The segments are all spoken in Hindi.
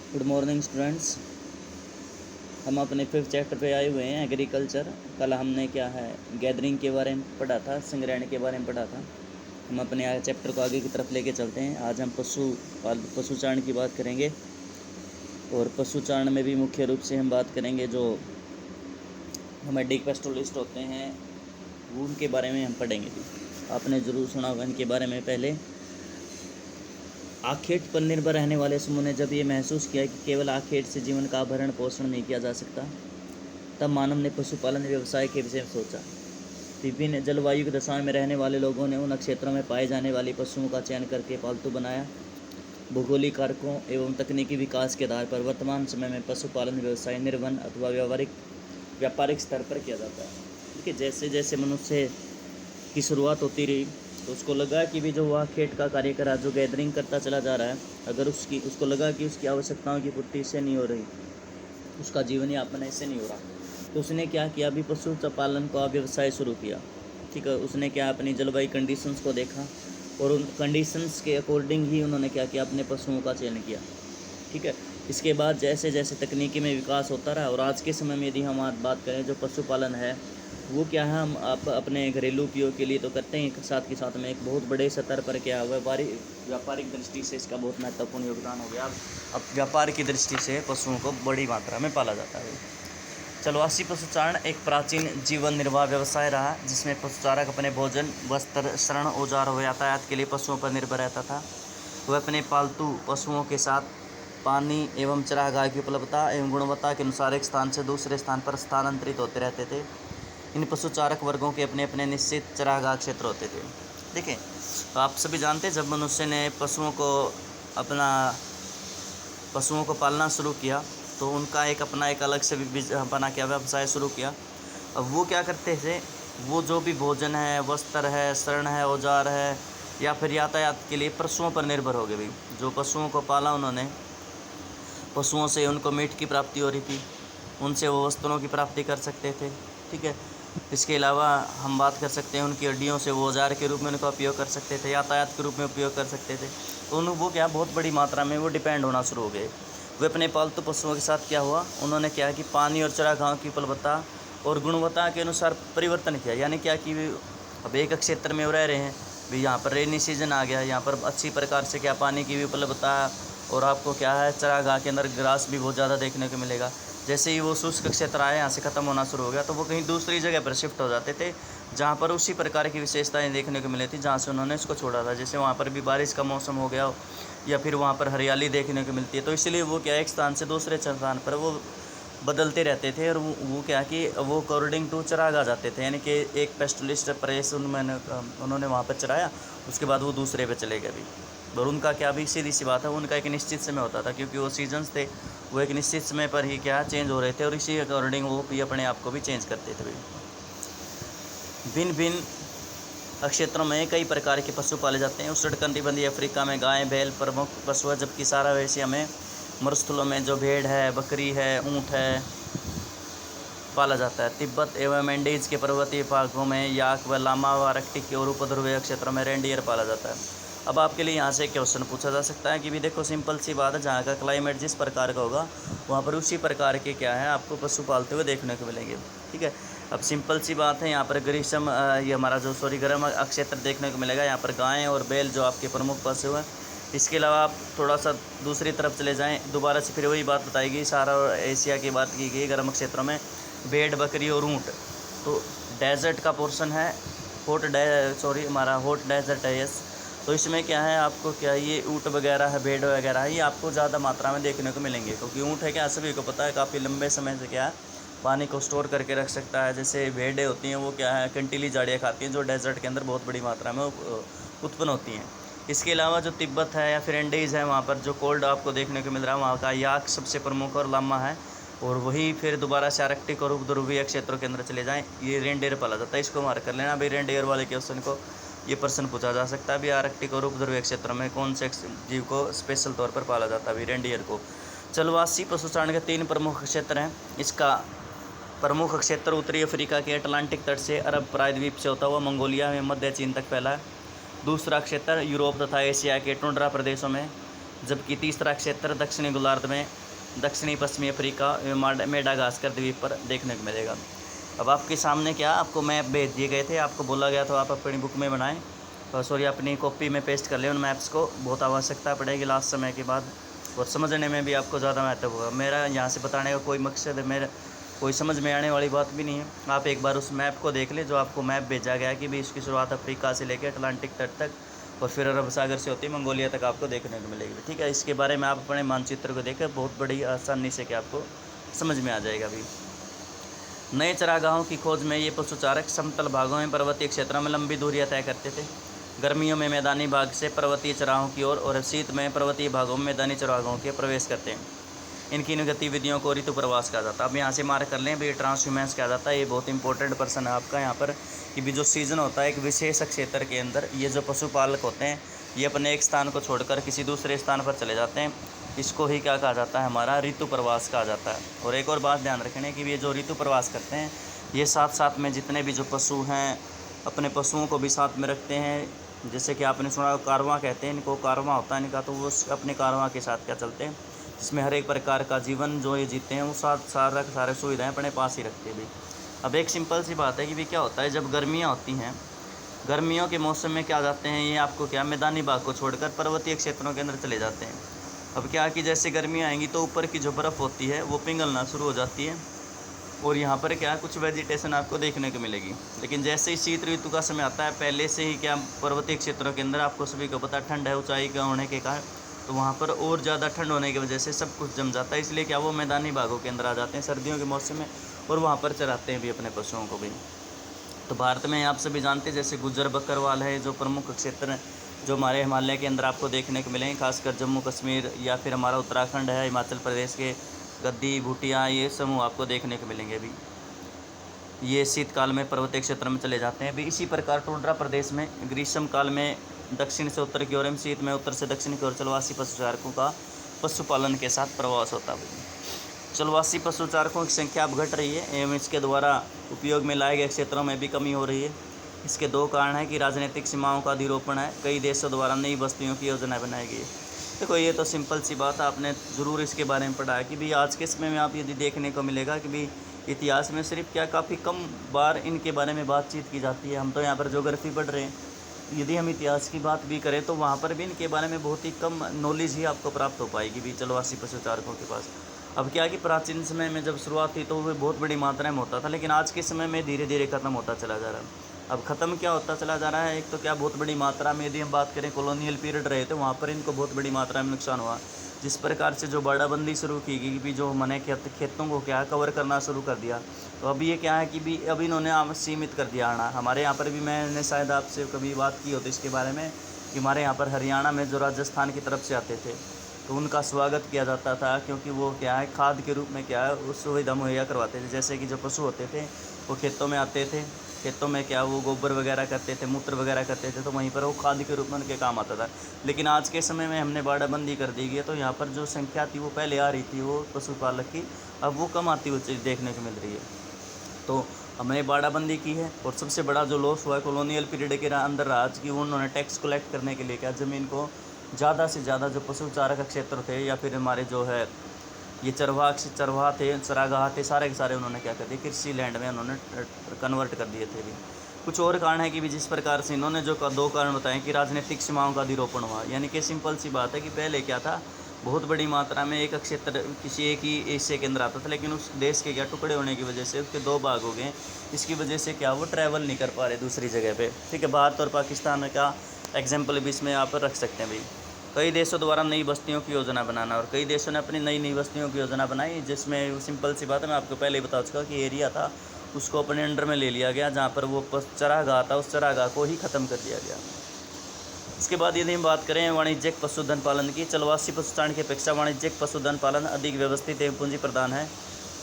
Good morning students. हम अपने फिफ्थ चैप्टर पे आए हुए हैं, एग्रीकल्चर। कल हमने क्या है गैदरिंग के बारे में पढ़ा था, संग्रहण के बारे में पढ़ा था। हम अपने चैप्टर को आगे की तरफ लेके चलते हैं। आज हम पशुचारण की बात करेंगे, और पशुचारण में भी मुख्य रूप से हम बात करेंगे जो नोमैडिक पेस्टोलिस्ट होते हैं, उनके बारे में हम पढ़ेंगे भी। आपने ज़रूर सुना होगा इनके बारे में। पहले आखेट पर निर्भर रहने वाले समूह ने जब ये महसूस किया कि केवल आखेट से जीवन का भरण पोषण नहीं किया जा सकता, तब मानव ने पशुपालन व्यवसाय के विषय में सोचा। विभिन्न जलवायु की दशा में रहने वाले लोगों ने उन क्षेत्रों में पाए जाने वाली पशुओं का चयन करके पालतू बनाया। भौगोलिक कारकों एवं तकनीकी विकास के आधार पर वर्तमान समय में पशुपालन व्यवसाय निर्वन अथवा व्यापारिक स्तर पर किया जाता है। ठीक है, जैसे जैसे मनुष्य की शुरुआत होती रही तो उसको लगा कि भी जो वह खेत का कार्य करा, जो गैदरिंग करता चला जा रहा है, अगर उसको लगा कि उसकी आवश्यकताओं की पूर्ति इससे नहीं हो रही, उसका जीवन यापन इससे नहीं हो रहा, तो उसने क्या किया, अभी पशु पालन का व्यवसाय शुरू किया। ठीक है, उसने क्या अपनी जलवायु कंडीशंस को देखा और उन कंडीशंस के अकॉर्डिंग ही उन्होंने क्या किया, अपने पशुओं का चयन किया। ठीक है, इसके बाद जैसे जैसे तकनीकी में विकास होता रहा, और आज के समय में यदि हम आज बात करें जो पशुपालन है वो क्या है, हम अपने घरेलू उपयोग के लिए तो करते हैं, साथ के साथ में एक बहुत बड़े स्तर पर क्या व्यापारिक दृष्टि से इसका बहुत महत्वपूर्ण योगदान हो गया। अब व्यापार की दृष्टि से पशुओं को बड़ी मात्रा में पाला जाता है। चलवासी पशुचारण एक प्राचीन जीवन निर्वाह व्यवसाय रहा, जिसमें पशुचारक अपने भोजन, वस्त्र, शरण, औजार व यातायात के लिए पशुओं पर निर्भर रहता था। वह अपने पालतू पशुओं के साथ पानी एवं चारागाह की उपलब्धता एवं गुणवत्ता के अनुसार एक स्थान से दूसरे स्थान पर स्थानांतरित होते रहते थे। इन पशुचारक वर्गों के अपने अपने निश्चित चारागाह क्षेत्र होते थे। देखिए, तो आप सभी जानते हैं जब मनुष्य ने पशुओं को पालना शुरू किया तो उनका एक अपना एक अलग से बना क्या व्यवसाय शुरू किया। अब वो क्या करते थे, वो जो भी भोजन है, वस्त्र है, शरण है, औजार है या फिर यातायात के लिए पशुओं पर निर्भर हो गए। भाई जो पशुओं को पाला उन्होंने, पशुओं से उनको मीट की प्राप्ति हो रही थी, उनसे वो वस्त्रों की प्राप्ति कर सकते थे। ठीक है, इसके अलावा हम बात कर सकते हैं उनकी हड्डियों से वो औजार के रूप में उनका उपयोग कर सकते थे, यातायात के रूप में उपयोग कर सकते थे। तो वो क्या बहुत बड़ी मात्रा में वो डिपेंड होना शुरू हो गए। वे अपने पालतू पशुओं के साथ क्या हुआ, उन्होंने क्या कि पानी और चारागाह की उपलब्धता और गुणवत्ता के अनुसार परिवर्तन किया। यानी क्या कि अब एक क्षेत्र में वो रह रहे हैं भी, यहाँ पर रेनी सीजन आ गया, यहाँ पर अच्छी प्रकार से क्या पानी की भी उपलब्धता, और आपको क्या है चारागाह के अंदर ग्रास भी बहुत ज़्यादा देखने को मिलेगा। जैसे ही वो शुष्क क्षेत्र आए, यहाँ से ख़त्म होना शुरू हो गया, तो वो कहीं दूसरी जगह पर शिफ्ट हो जाते थे जहाँ पर उसी प्रकार की विशेषताएं देखने को मिली थी जहाँ से उन्होंने इसको छोड़ा था। जैसे वहाँ पर भी बारिश का मौसम हो गया या फिर वहाँ पर हरियाली देखने को मिलती है, तो इसलिए वो क्या एक स्थान से दूसरे स्थान पर वो बदलते रहते थे। और वो क्या कि वो अकॉर्डिंग टू चारागाह जाते थे, यानी कि एक पेस्टलिस्ट प्रेस उन्होंने वहाँ पर चराया, उसके बाद वो दूसरे पे चले गए भी। और उनका क्या भी सीधी सी बात है, उनका एक निश्चित समय होता था, क्योंकि वो सीजन्स थे, वो एक निश्चित समय पर ही क्या चेंज हो रहे थे, और इसी अकॉर्डिंग वो भी अपने आप को भी चेंज करते थे। भिन्न भिन्न क्षेत्रों में कई प्रकार के पशु पाले जाते हैं। उष्णकटिबंधीय अफ्रीका में गाय बैल प्रमुख पशु है, जबकि सारा एशिया में मरुस्थलों में जो भेड़ है, बकरी है, ऊँट है पाला जाता है। तिब्बत एवं एंडीज के पर्वतीय भागों में याक व लामा व आर्कटिक और उपध्रुवीय क्षेत्रों में रेंडियर पाला जाता है। अब आपके लिए यहाँ से एक क्वेश्चन पूछा जा सकता है कि भी देखो सिंपल सी बात है, जहाँ का क्लाइमेट जिस प्रकार का होगा वहाँ पर उसी प्रकार के क्या है आपको पशु पालते हुए देखने को मिलेंगे। ठीक है, अब सिंपल सी बात है, यहाँ पर ग्रीष्म ये हमारा गर्म क्षेत्र देखने को मिलेगा। यहाँ पर गायें और बैल जो आपके प्रमुख पशु हैं। इसके अलावा आप थोड़ा सा दूसरी तरफ चले जाएँ, दोबारा से फिर वही बात बताएगी, सारा एशिया की बात की गई, गर्म क्षेत्रों में भेड़, बकरी और ऊँट। तो डेजर्ट का पोर्शन है, हमारा हॉट डेजर्ट है, यस। तो इसमें क्या है आपको क्या ये ऊँट वगैरह है, भेड़ वगैरह है, ये आपको ज़्यादा मात्रा में देखने को मिलेंगे, क्योंकि ऊँट है क्या सभी को पता है काफ़ी लंबे समय से क्या है पानी को स्टोर करके रख सकता है। जैसे भेड़ें होती हैं वो क्या है कंटीली झाड़ियाँ खाती हैं, जो डेजर्ट के अंदर बहुत बड़ी मात्रा में उत्पन्न होती हैं। इसके अलावा जो तिब्बत है या फिर एंडीज़ है, वहाँ पर जो कोल्ड आपको देखने को मिल रहा है, वहाँ का याक सबसे प्रमुख और लामा है। और वही फिर दोबारा से आर्कटिक और उपध्रुवीय क्षेत्रों के अंदर चले जाएँ, ये रेंडियर पाला जाता है। इसको मार्क कर लेना भाई, रेंडियर वाले क्वेश्चन को ये प्रश्न पूछा जा सकता है भी, आर्कटिक और उपध्रुवीय क्षेत्र में कौन से जीव को स्पेशल तौर पर पाला जाता है, भी रेंडियर को। चलवासी पशुचारण के 3 प्रमुख क्षेत्र हैं। इसका प्रमुख क्षेत्र उत्तरी अफ्रीका के अटलांटिक तट से अरब प्रायद्वीप से होता हुआ मंगोलिया में मध्य चीन तक फैला है। दूसरा क्षेत्र यूरोप तथा एशिया के टुंड्रा प्रदेशों में जबकि तीसरा क्षेत्र दक्षिणी गोलार्ध में दक्षिणी पश्चिमी अफ्रीका एवं मेडागास्कर द्वीप पर देखने को मिलेगा। अब आपके सामने क्या आपको मैप भेज दिए गए थे, आपको बोला गया था आप अपनी बुक में बनाएं, सॉरी अपनी कॉपी में पेस्ट कर लें उन मैप्स को। बहुत आवश्यकता पड़ेगी लास्ट समय के बाद, और समझने में भी आपको ज़्यादा महत्व होगा। मेरा यहाँ से बताने का कोई मकसद है, मेरा कोई समझ में आने वाली बात भी नहीं है। आप एक बार उस मैप को देख लें जो आपको मैप भेजा गया कि भी इसकी शुरुआत अफ्रीका से लेकर अटलांटिक तट तक और फिर अरब सागर से होती है मंगोलिया तक आपको देखने को मिलेगी। ठीक है, इसके बारे में आप अपने मानचित्र को देखें, बहुत बड़ी आसानी से क्या आपको समझ में आ जाएगा। भी नए चरागाहों की खोज में ये पशुचारक समतल भागों में पर्वतीय क्षेत्रों में लंबी दूरियां तय करते थे। गर्मियों में मैदानी भाग से पर्वतीय चराहों की ओर और शीत में पर्वतीय भागों में मैदानी चरागाहों के प्रवेश करते हैं। इनकी इन गतिविधियों को ऋतु प्रवास कहा जाता है। अब यहाँ से मार्क कर लें भाई, ट्रांसह्यूमेंस कहा जाता है। ये बहुत इंपॉर्टेंट पर्सन है आपका यहाँ पर, कि भी जो सीज़न होता है एक विशेष क्षेत्र के अंदर, ये जो पशुपालक होते हैं ये अपने एक स्थान को छोड़कर किसी दूसरे स्थान पर चले जाते हैं। इसको ही क्या कहा जाता है, हमारा ऋतु प्रवास कहा जाता है। और एक और बात ध्यान रखने की, ये जो ऋतु प्रवास करते हैं ये साथ साथ में जितने भी जो पशु हैं अपने पशुओं को भी साथ में रखते हैं। जैसे कि आपने सुना कारवां कहते हैं इनको, कारवां होता है इनका, तो वो अपने कारवां के साथ क्या चलते हैं, जिसमें हर एक प्रकार का जीवन जो ये जीते हैं वो सारे सुविधाएं अपने पास ही रखते हैं भी। अब एक सिंपल सी बात है कि भी क्या होता है जब गर्मियाँ होती हैं, गर्मियों के मौसम में क्या जाते हैं ये आपको क्या मैदानी भाग को छोड़कर पर्वतीय क्षेत्रों के अंदर चले जाते हैं। अब क्या कि जैसे गर्मियाँ आएंगी तो ऊपर की जो बर्फ़ होती है वो पिघलना शुरू हो जाती है और यहाँ पर क्या कुछ वेजिटेशन आपको देखने को मिलेगी। लेकिन जैसे ही शीत ऋतु का समय आता है, पहले से ही क्या पर्वतीय क्षेत्रों के अंदर आपको सभी को पता ठंड है ऊंचाई का होने के कारण, तो वहाँ पर और ज़्यादा ठंड होने की वजह से सब कुछ जम जाता है। इसलिए क्या वो मैदानी भागों के अंदर आ जाते हैं सर्दियों के मौसम में और वहाँ पर चराते हैं भी अपने पशुओं को भी। तो भारत में आप सभी जानते हैं जैसे गुज्जर बकरवाल है जो प्रमुख क्षेत्र जो हमारे हिमालय के अंदर आपको देखने को मिलेंगे, खासकर जम्मू कश्मीर या फिर हमारा उत्तराखंड है, हिमाचल प्रदेश के गद्दी भूटिया, ये समूह आपको देखने को मिलेंगे भी। ये शीतकाल में पर्वतीय क्षेत्र में चले जाते हैं भी। इसी प्रकार टुंड्रा प्रदेश में ग्रीष्म काल में दक्षिण से उत्तर की ओर एवं शीत में उत्तर से दक्षिण की ओर चलवासी पशुचारकों का पशुपालन के साथ प्रवास होता है। चलवासी पशुचारकों की संख्या अब घट रही है एवं इसके द्वारा उपयोग में लाए गए क्षेत्रों में भी कमी हो रही है। इसके दो कारण हैं कि राजनीतिक सीमाओं का अधिरोपण है, कई देशों द्वारा नई बस्तियों की योजना बनाई गई है। देखो ये तो सिंपल सी बात है, आपने ज़रूर इसके बारे में पढ़ा है कि भी आज के समय में आप यदि देखने को मिलेगा कि भी इतिहास में सिर्फ क्या काफ़ी कम बार इनके बारे में बातचीत की जाती है। हम तो यहाँ पर ज्योग्राफी पढ़ रहे हैं, यदि हम इतिहास की बात भी करें तो वहाँ पर भी इनके बारे में बहुत ही कम नॉलेज ही आपको प्राप्त हो पाएगी भी चलवासी पशुचारकों के पास। अब क्या कि प्राचीन समय में जब शुरुआत थी तो वो बहुत बड़ी मात्रा में होता था, लेकिन आज के समय में धीरे धीरे ख़त्म होता चला जा रहा है। अब ख़त्म क्या होता चला जा रहा है, एक तो क्या बहुत बड़ी मात्रा में यदि हम बात करें कॉलोनियल पीरियड रहे थे वहाँ पर इनको बहुत बड़ी मात्रा में नुकसान हुआ। जिस प्रकार से जो बाड़ाबंदी शुरू की गई भी, जो मैंने खेतों को क्या कवर करना शुरू कर दिया, तो अभी ये क्या है कि भी अभी इन्होंने सीमित कर दिया आना। हमारे यहाँ पर भी मैंने शायद आपसे कभी बात की होती इसके बारे में कि हमारे यहाँ पर हरियाणा में जो राजस्थान की तरफ से आते थे तो उनका स्वागत किया जाता था, क्योंकि वो क्या है खाद के रूप में क्या है उस सुविधा मुहैया करवाते थे। जैसे कि जो पशु होते थे वो खेतों में आते थे, खेतों में क्या वो गोबर वगैरह करते थे, मूत्र वगैरह करते थे, तो वहीं पर वो खाद के रूप में उनके काम आता था। लेकिन आज के समय में हमने बाड़ाबंदी कर दी गई, तो यहाँ पर जो संख्या थी वो पहले आ रही थी वो पशुपालक की, अब वो कम आती हुई देखने को मिल रही है। तो हमने बाड़ाबंदी की है और सबसे बड़ा जो लॉस हुआ है कॉलोनियल पीरियड के अंदर आज की उन्होंने टैक्स कलेक्ट करने के लिए क्या ज़मीन को ज़्यादा से ज़्यादा जो पशुचारक क्षेत्र थे या फिर हमारे जो है ये चरवाह थे, चरागाह थे, सारे के सारे उन्होंने क्या कर दिए कृषि लैंड में उन्होंने कन्वर्ट कर दिए थे भी। कुछ और कारण है कि भी जिस प्रकार से इन्होंने जो दो कारण बताएं कि राजनीतिक सीमाओं का अधिरोपण हुआ, यानी कि सिंपल सी बात है कि पहले क्या था बहुत बड़ी मात्रा में एक क्षेत्र किसी एक ही एशिया के अंदर आता था, लेकिन उस देश के क्या टुकड़े होने की वजह से उसके दो भाग हो गए। इसकी वजह से क्या वो ट्रैवल नहीं कर पा रहे दूसरी जगह पे। ठीक है, भारत और पाकिस्तान का एग्जाम्पल भी इसमें आप रख सकते हैं भाई। कई देशों द्वारा नई बस्तियों की योजना बनाना, और कई देशों ने अपनी नई बस्तियों की योजना बनाई, जिसमें सिंपल सी बात है मैं आपको पहले ही बता चुका कि एरिया था उसको अपने अंडर में ले लिया गया, जहाँ पर वो चरागाह था उस चरागाह को ही ख़त्म कर दिया गया। इसके बाद यदि हम बात करें वाणिज्यिक पशुधन पालन की, चलवासी पशुचारण की अपेक्षा वाणिज्यिक पशुधन पालन अधिक व्यवस्थित एवं पूंजी प्रदान है।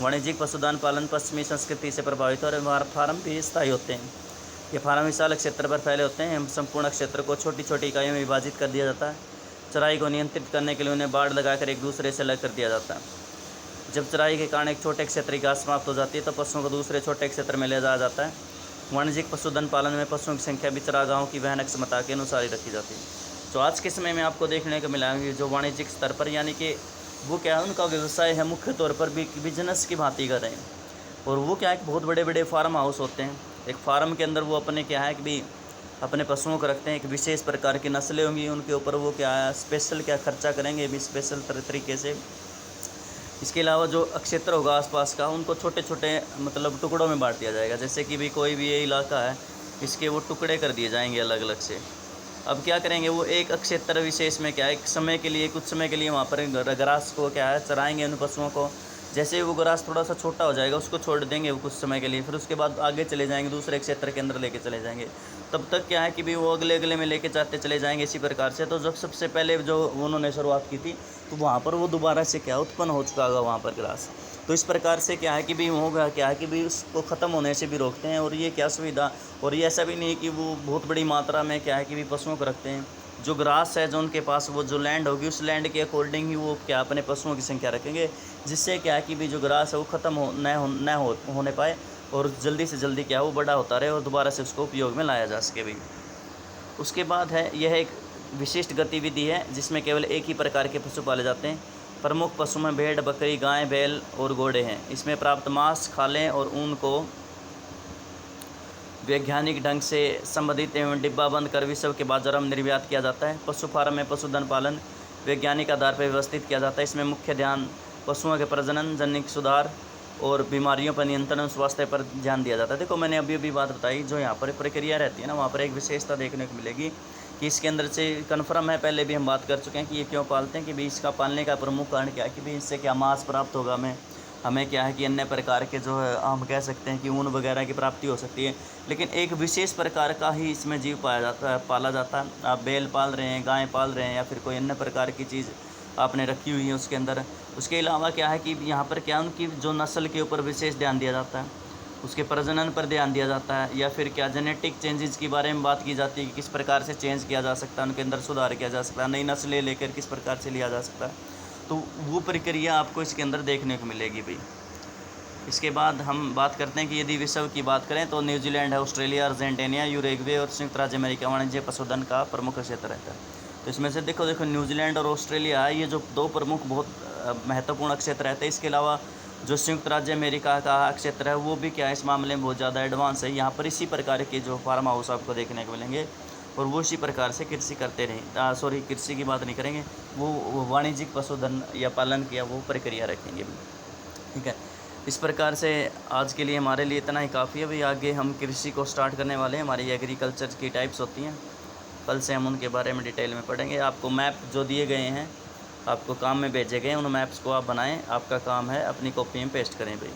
वाणिज्यिक पशुधन पालन पश्चिमी संस्कृति से प्रभावित और हमारे फार्म भी स्थायी होते हैं। ये फार्म विशाल क्षेत्र पर फैले होते हैं। संपूर्ण क्षेत्र को छोटी छोटी इकाइयों में विभाजित कर दिया जाता है। चराई को नियंत्रित करने के लिए उन्हें बाड़ लगाकर एक दूसरे से अलग कर दिया जाता है। जब चराई के कारण एक छोटे क्षेत्र की घास समाप्त हो जाती है तो पशुओं को दूसरे छोटे क्षेत्र में ले जाया जाता है। वाणिज्यिक पशुधन पालन में पशुओं की संख्या भी चरागाहों की वहन क्षमता के अनुसार ही रखी जाती है। जो आज के समय में आपको देखने को मिला है जो वाणिज्यिक स्तर पर, यानी कि वो क्या है, उनका व्यवसाय है मुख्य तौर पर बिजनेस की भांति कर रहे हैं। और वो क्या है कि बहुत बड़े बड़े फार्म हाउस होते हैं। एक फार्म के अंदर वो अपने क्या है कि भी अपने पशुओं को रखते हैं, एक विशेष प्रकार की नस्लें होंगी उनके ऊपर, वो क्या है स्पेशल क्या खर्चा करेंगे भी स्पेशल तरीके से। इसके अलावा जो क्षेत्र होगा आसपास का, उनको छोटे छोटे मतलब टुकड़ों में बांट दिया जाएगा। जैसे कि भी कोई भी ये इलाका है, इसके वो टुकड़े कर दिए जाएंगे अलग अलग से। अब क्या करेंगे, वो एक क्षेत्र विशेष में क्या है एक समय के लिए, कुछ समय के लिए वहाँ पर ग्रास को क्या है चराएंगे उन पशुओं को। जैसे वो ग्रास थोड़ा सा छोटा हो जाएगा, उसको छोड़ देंगे वो कुछ समय के लिए, फिर उसके बाद आगे चले जाएंगे, दूसरे क्षेत्र के अंदर लेके चले जाएंगे। तब तक क्या है कि भी वो अगले अगले में लेके जाते चले जाएंगे इसी प्रकार से। तो जब सबसे पहले जो उन्होंने शुरुआत की थी, तो वहाँ पर वो दोबारा से क्या उत्पन्न हो चुका होगा वहाँ पर ग्रास। तो इस प्रकार से क्या है कि भी होगा क्या है कि भी उसको ख़त्म होने से भी रोकते हैं। और ये क्या सुविधा, और ये ऐसा भी नहीं है कि वो बहुत बड़ी मात्रा में क्या है कि भी पशुओं को रखते हैं। जो ग्रास है जो उनके पास, वो जो लैंड होगी उस लैंड के अकॉर्डिंग ही वो क्या अपने पशुओं की संख्या रखेंगे, जिससे क्या है कि भी जो ग्रास है वो ख़त्म होने पाए और जल्दी से जल्दी क्या वो बड़ा होता रहे और दोबारा से उसको उपयोग में लाया जा सके भी। उसके बाद है यह एक विशिष्ट गतिविधि है जिसमें केवल एक ही प्रकार के पशु पाले जाते हैं। प्रमुख पशु में भेड़, बकरी, गाय, बैल और घोड़े हैं। इसमें प्राप्त मांस, खालें और ऊन को वैज्ञानिक ढंग से संबंधित एवं डिब्बाबंद कर विश्व के बाजारों में निर्यात किया जाता है। पशु फार्म में पशुधन पालन वैज्ञानिक आधार पर व्यवस्थित किया जाता है। इसमें मुख्य ध्यान पशुओं के प्रजनन, जनिक सुधार और बीमारियों पर नियंत्रण और स्वास्थ्य पर ध्यान दिया जाता है। देखो मैंने अभी बात बताई, जो यहाँ पर प्रक्रिया रहती है ना, वहाँ पर एक विशेषता देखने को मिलेगी कि इसके अंदर से कन्फर्म है, पहले भी हम बात कर चुके हैं कि ये क्यों पालते हैं, कि भी इसका पालने का प्रमुख कारण क्या है कि भी इससे क्या मांस प्राप्त होगा, हमें क्या है कि अन्य प्रकार के जो है हम कह सकते हैं कि ऊन वगैरह की प्राप्ति हो सकती है। लेकिन एक विशेष प्रकार का ही इसमें जीव पाला जाता है। आप बैल पाल रहे हैं, गाय पाल रहे हैं, या फिर कोई अन्य प्रकार की चीज़ आपने रखी हुई है उसके अंदर। उसके अलावा क्या है कि यहाँ पर क्या उनकी जो नस्ल के ऊपर विशेष ध्यान दिया जाता है, उसके प्रजनन पर ध्यान दिया जाता है, या फिर क्या जेनेटिक चेंजेस के बारे में बात की जाती है कि किस प्रकार से चेंज किया जा सकता है, उनके अंदर सुधार किया जा सकता है, नई नस्लें लेकर किस प्रकार से लिया जा सकता है। तो वो प्रक्रिया आपको इसके अंदर देखने को मिलेगी भाई। इसके बाद हम बात करते हैं कि यदि विश्व की बात करें तो न्यूजीलैंड है, ऑस्ट्रेलिया, अर्जेंटीना, यूरुग्वे और संयुक्त राज्य अमेरिका वाणिज्य पशुधन का प्रमुख क्षेत्र रहता है। तो इसमें से देखो न्यूजीलैंड और ऑस्ट्रेलिया है, ये जो दो प्रमुख बहुत महत्वपूर्ण क्षेत्र रहते हैं। इसके अलावा जो संयुक्त राज्य अमेरिका का क्षेत्र है वो भी क्या है इस मामले में बहुत ज़्यादा एडवांस है। यहाँ पर इसी प्रकार के जो फार्म हाउस आपको देखने को मिलेंगे और वो इसी प्रकार से कृषि करते रहे। कृषि की बात नहीं करेंगे, वो वाणिज्यिक पशुधन या पालन किया वो प्रक्रिया रखेंगे। ठीक है, इस प्रकार से आज के लिए हमारे लिए इतना ही काफ़ी है भाई। आगे हम कृषि को स्टार्ट करने वाले हैं। हमारी एग्रीकल्चर की टाइप्स होती हैं, कल से हम उनके बारे में डिटेल में पढ़ेंगे। आपको मैप जो दिए गए हैं, आपको काम में भेजे गए, उन मैप्स को आप बनाएं। आपका काम है अपनी कॉपी में पेस्ट करें भाई।